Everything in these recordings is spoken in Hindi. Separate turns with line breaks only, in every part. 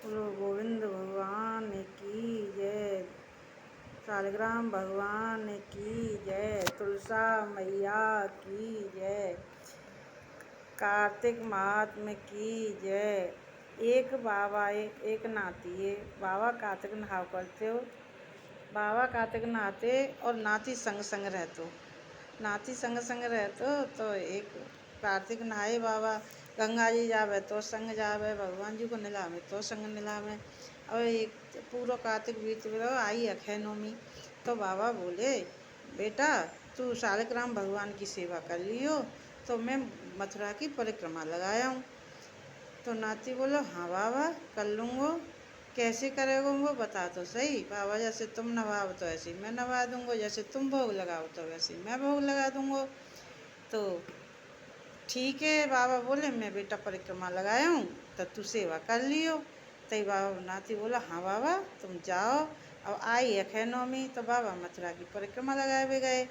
बोलो गोविंद भगवान की जय। शालिग्राम भगवान की जय। तुलसा मैया की जय। कार्तिक महात्म की जय। एक बाबा एक नाती। बाबा कार्तिक नहाव करते हो। बाबा कार्तिक नहाते और नाती संग संग रहते। नाती संग संग रहते तो एक कार्तिक नहाए बाबा गंगा जी जावे तो संग जावे, भगवान जी को नहलावे तो संग नहलावे। और एक पूरा कार्तिक बीत गयो, आई अक्षय नवमी तो बाबा बोले बेटा तू शालिग्राम भगवान की सेवा कर लियो तो मैं मथुरा की परिक्रमा लगाया हूँ। तो नाती बोलो हाँ बाबा कर लूँगो। कैसे करेगो वो बता तो सही। बाबा जैसे तुम नवाओ तो ऐसे ही मैं नवा दूंगो, जैसे तुम भोग लगाओ तो वैसे ही मैं भोग लगा दूंगो। तो ठीक है बाबा बोले मैं बेटा परिक्रमा लगाया हूँ तो तू सेवा कर लियो। तई बाबा नाती बोला हाँ बाबा तुम जाओ। अब आई अक्षय नवमी तो बाबा मथुरा की परिक्रमा लगाए भी गए।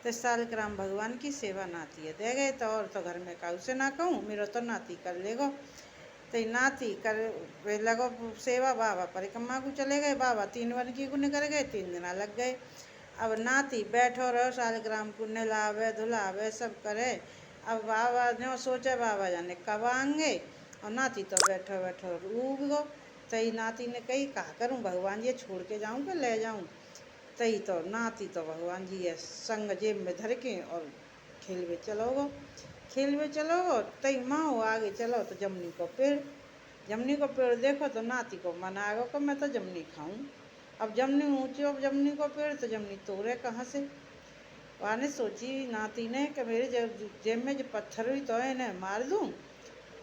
तो शालिग्राम भगवान की सेवा नाती दे गए। तो और तो घर में काऊ से ना कहूँ, मेरा तो नाती कर लेगो। तो नाती कर वे लगो सेवा, बाबा परिक्रमा को चले गए। बाबा 3 वन की को निकल गए, 3 दिन लग गए। अब नाती बैठो रहो शालिग्राम को नहलावे धुलावे सब करे। अब बाबा जो सोचे बाबा जाने कब आएंगे, और नाती तो बैठो बैठो रूब गो। तई नाती ने कही कहा करूँ भगवान जी छोड़ के जाऊँ कि ले जाऊँ। तई तो नाती तो भगवान जी ये संग जेब में धर के और खेलवे चलो गो। खेलवे चलो गो तई माँ आगे चलो तो जमनी को पेड़। जमनी को पेड़ देखो तो नाती को मन आ गो कि मैं तो जमनी खाऊं। अब जमनी ऊँची, अब जमनी को पेड़ तो जमनी तोड़े कहाँ से। वाने सोची नाती ने कि मेरे जेब में जो पत्थर हुई तो इन्हें मार दूं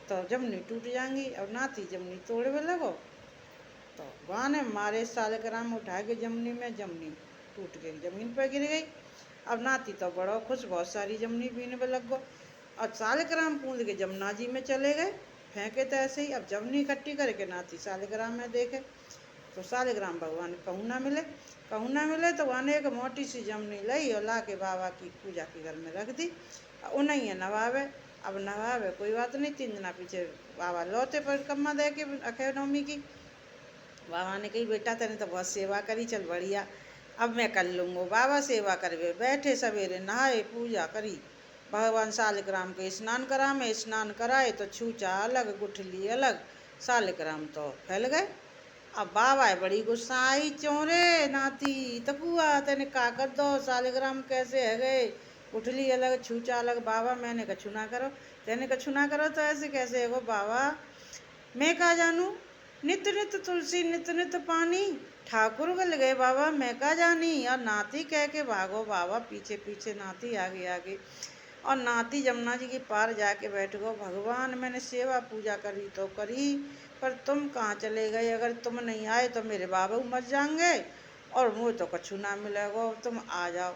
तो जमनी टूट जाएंगी। और नाती जमनी तोड़वे लगो तो वाने मारे शालिग्राम उठा के जमनी में, जमनी टूट के जमीन पर गिर गई। अब नाती तो बड़ो खुश, बहुत सारी जमनी पीने लग गो। और शालिग्राम कूद के जमुना जी में चले गए, फेंके तो ऐसे ही। अब जमनी इकट्ठी करके नाती शालिग्राम में देखे तो शालिग्राम भगवान कहूँ ना मिले। कहूँ ना मिले तो वहाँ एक मोटी सी जमनी लाई और ला के बाबा की पूजा के घर में रख दी। उन्हें नवावे। अब नवावे कोई बात नहीं, 3 दिन पीछे बाबा लौटे परिक्रमा दे के अक्षय नवमी की। बाबा ने कही बेटा तेने तो बहुत सेवा करी, चल बढ़िया अब मैं कर लूँगो। बाबा सेवा करवे बैठे, सवेरे नहाए पूजा करी, भगवान शालिग्राम के स्नान करा में स्नान कराए तो छूचा अलग गुठली अलग, शालिग्राम तो फैल गए। अब बाबा बड़ी गुस्सा आई, चोरे नाती तपुआ तेने का कर दो, शालिग्राम कैसे है गए, गुठली अलग छूचा अलग। बाबा मैंने कछु ना करो, तेने कछु ना करो तो ऐसे कैसे है गो बाबा, मैं का जानू। नित नित तुलसी नित नित पानी, ठाकुर गल गए बाबा मैं का जानी। और नाती कह के भागो बाबा पीछे पीछे, नाती आगे आगे। और नाती जमुना जी के पार जाके बैठ गो। भगवान मैंने सेवा पूजा करी तो करी, पर तुम कहाँ चले गए। अगर तुम नहीं आए तो मेरे बाबू मर जाएंगे और मुँह तो कछु ना मिलेगो, तुम आ जाओ।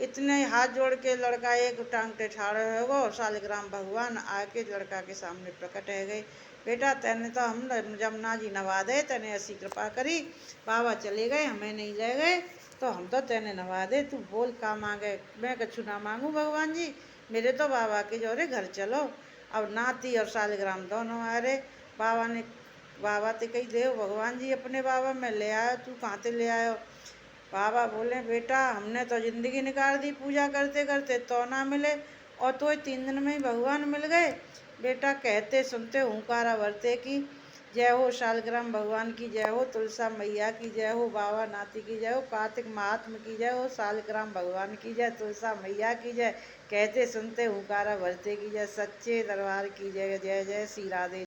इतने हाथ जोड़ के लड़का एक टांगटे ठाड़े हो गो। शालिग्राम भगवान आके लड़का के सामने प्रकट है गए। बेटा तेने तो हम जमुना जी नवा दे, तेने ऐसी कृपा करी, बाबा चले गए हमें नहीं ले गए तो हम तो तेने नवा दे, तू बोल का मांगे। मैं कछु ना मांगू भगवान जी, मेरे तो बाबा के जोरे घर चलो। अब नाती और शालिग्राम दोनों आ रहे। बाबा ते कही देव भगवान जी अपने बाबा मैं ले आयो, तू कहाँ ते ले आयो। बाबा बोले बेटा हमने तो जिंदगी निकाल दी पूजा करते करते तो ना मिले, और तो 3 दिन में ही भगवान मिल गए। बेटा कहते सुनते हुंकारा वरते की जय हो, शालिग्राम भगवान की जय हो, तुलसा मैया की जय हो, बाबा नाती की जय हो, कार्तिक महात्म की जय हो, शालिग्राम भगवान की जय, तुलसा मैया की जय, कहते सुनते हुंकारा भरते की जय, सच्चे दरबार की जय। जय जय श्री राधे।